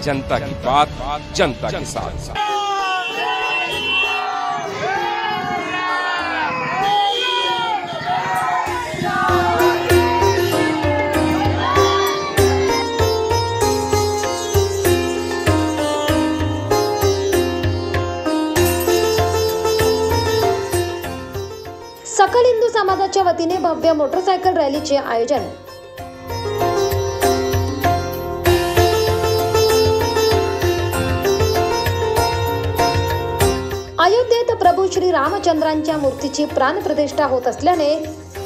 जनता की बात, जनता के साथ। सकल हिंदू समाजाच्या वतीने भव्य मोटरसायकल रॅलीचे आयोजन। अयोध्येत प्रभू श्री रामचंद्रांच्या मूर्तीची प्राणप्रतिष्ठा होत असल्याने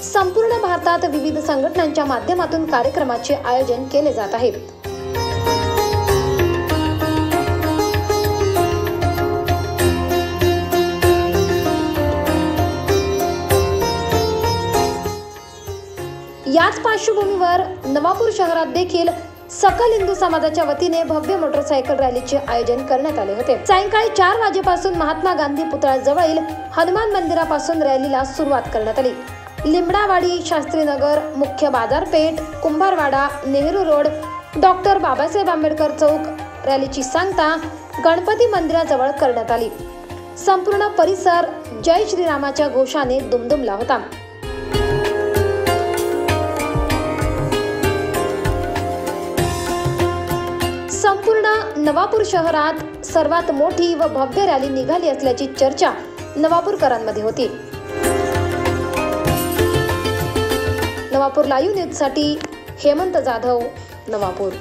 संपूर्ण भारतात विविध संघटनांच्या माध्यमातून कार्यक्रमाचे आयोजन केले जात आहे। याच पार्श्वभूमीवर नवापूर शहरात देखील सकल हिंदू समाजाच्या वतीने भव्य मोटरसायकल रॅलीचे आयोजन करण्यात आले होते। सायंकाळी 4 वाजेपासून महात्मा गांधी पुतळ्याजवळील हनुमान मंदिरापासून रॅलीला सुरुवात करण्यात आली। लिंबडावाडी, शास्त्रीनगर, मुख्य बाजारपेठ, कुंभारवाडा, नेहरू रोड, डॉक्टर बाबासाहेब आंबेडकर चौक रॅलीची सांगता गणपती मंदिराजवळ करण्यात आली। संपूर्ण परिसर जय श्रीरामाच्या घोषाने दुमदुमला होता। संपूर्ण नवापूर शहरात सर्वात मोठी व भव्य रॅली निघाली असल्याची चर्चा नवापूरकरांमध्ये होती। नवापूर लाईव्ह न्यूजसाठी हेमंत जाधव, नवापूर।